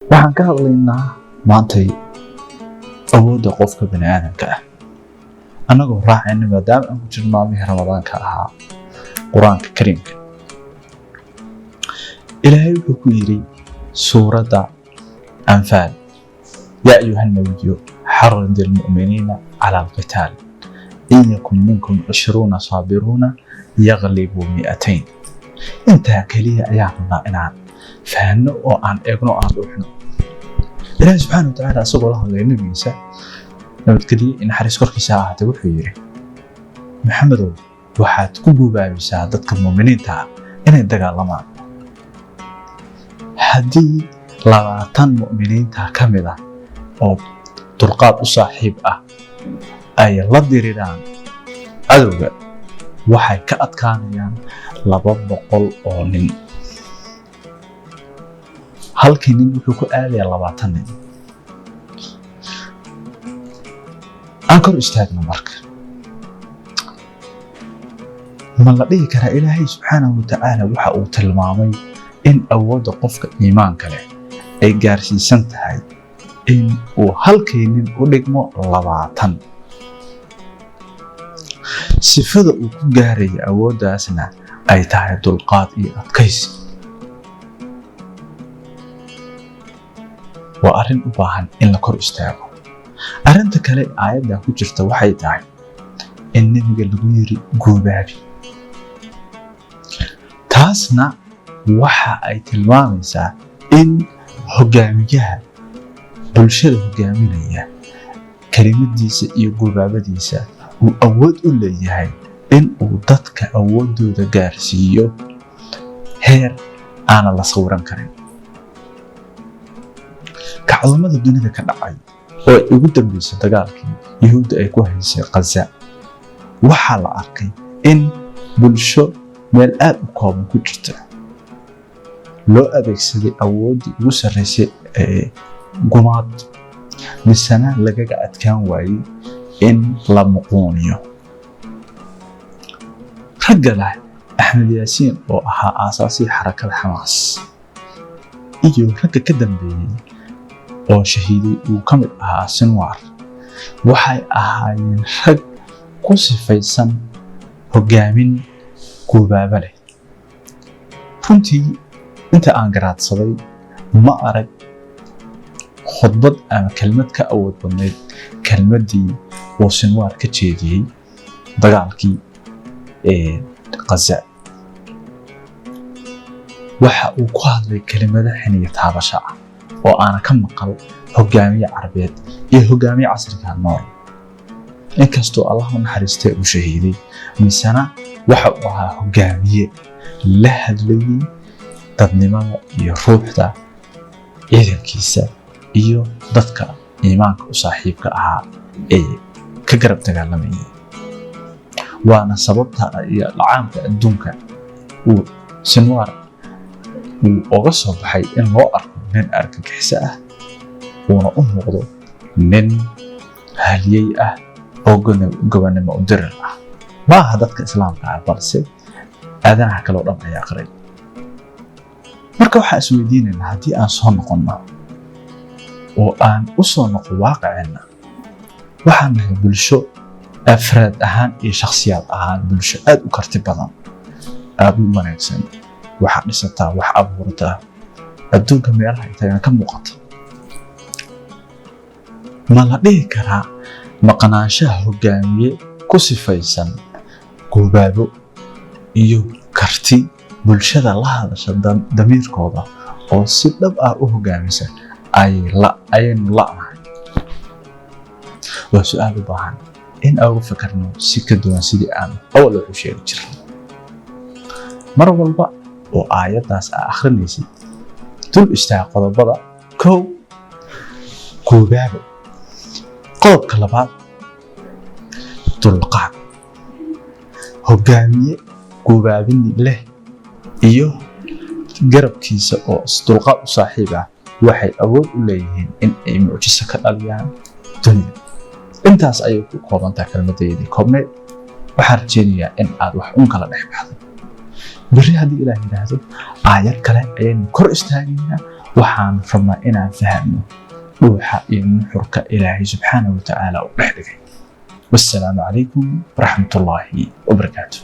waxaan ka hadlaynaa maantay awoodda qofka bani'aadamka ah annagoo raacayna maadaama aan ku jirno maalmihii ramadaanka ahaa qur-aanka kariimka. ilaahay wuxuu ku yidhi suuradda anfaal yaa ayuha nabiyyu xarrid almu'miniina cala alqitaal in yakun minkum 20 saabiruuna yaglibuu 200. intaa keliya ayaan rabnaa inaan fahanno oo aan eegno aan dhuuxno. ilaahay subxaanahu watacaala isagoo la hadlaya nabigiisa nabadgeliye in naxariis korkiisa ha ahaatee wuxuu yidhi maxamedow waxaad ku gubaabisaa dadka muuminiinta ah inay dagaalamaan. haddii 20 mu'miniinta ka mid ah oo dulqaad u saaxiib ah ay la diriraan cadowga waxay ka adkaanayaan 200 oo nin. halkii nin wuxuu ku aadayaa 20 nin. aan kor istaagno marka. ma la dhihi karaa ilaahay subxaanahu watacaala waxa uu tilmaamay in awoodda qofka iimaanka leh ay gaarsiisan tahay in uu halkii nin u dhigmo 20. sifada uu ku gaaraya awooddaasna ay tahay dulqaad iyo adkaysi. waa arrin u baahan in la kor istaago. arrinta kale aayadda ku jirta waxay tahay in nabiga lagu yiri guubaabi. taasna waxa ay tilmaamaysaa in hogaamiyaha bulshada hogaaminaya kelimadiisa iyo guubaabadiisa uu awood u leeyahay in uu dadka awoodooda gaarsiiyo heer aanan la sawiran karin. kacdamada dunida ka dhacay oo ay ugu dambeysay dagaalkii yuhuudda ay ku haysay Gaza waxaa la arkay in bulsho meel aad u kooban ku jirta loo adeegsaday awooddii ugu sarreysay ee gumaad misana lagaga adkaan waayey in la muquuniyo. ragga leh Axmed Yaasiin oo ahaa aasaasii xarakada Xamaas iyo ragga ka dambeeyey oo shahiiday uu ka mid ahaa Sinwar waxay ahaayeen rag ku sifaysan hogaamin guubaaba leh. runtii inta aan garaadsaday ma arag khudbad ama kelmad ka awood badnayd kelmadii uu Sinwar ka jeediyey dagaalkii Gaza. waxa uu ku hadlay kelimado xiniya taabasho ah oo aana ka maqal hogaamiye Carabeed iyo hogaamiye casriga nool. inkastoo Allah u naxariistay uu shahiiday misana waxa uu ahaa hogaamiye la hadlayay dadnimada iyo ruuxda ciidankiisa iyo dadka iimaanka u saaxiibka ahaa ee ka garab dagaalamayay. waana sababta iyo lacaamka adduunka uu Sinwar uu uga soo baxay in loo arko nin argagixiso ah uuna u muuqdo nin haliyey ah oo gobonimo u dirir ah. maaha dadka islaamka ah balse aadanaha kale oo dhan ayaa qiray. marka waxaan isweydiinaynaa haddii aan soo noqonno oo aan u soo noqo waaqiceenna waxaan nahay bulsho afraad ahaan iyo shakhsiyaad ahaan bulsho aad u karti badan aad u wanaagsan. waxaa dhisataa wax abuurtaa adduunka meelaha intayna ka muuqato. ma la dhihi karaa maqnaanshaha hogaamiye ku sifaysan guubaabo iyo karti bulshada la hadasha damiirkooda oo si dhab ah u hogaamisa ayaynu la'nahay? waa su'aal u baahan in aan uga fikirno si ka duwan sidii aan awal wax u sheegi jirnay. mar walba oo aayaddaas aa akhrinaysid dul istaag qodobada 1 guubaabo, qodobka 2 dulqaad. hogaamiye guubaabin leh iyo garabkiisa oo dulqaad u saaxiib ah waxay awood u leeyihiin in ay mucjiso ka dhaliyaan dunida. intaas ayay ku koobantaa kelmadeedii koobneed. waxaan rajaynayaa in aad wax un kala dhex baxdo. berri haddii ilaah yidhaahdo aayad kale ayaynu kor istaagaynaa waxaan rabnaa inaan fahamno dhuuxa iyo nuxurka Ilaahay subxaanahu wa tacaala u dhex dhigay. Wassalaamu calaykum waraxmatullaahi wabarakaatuh.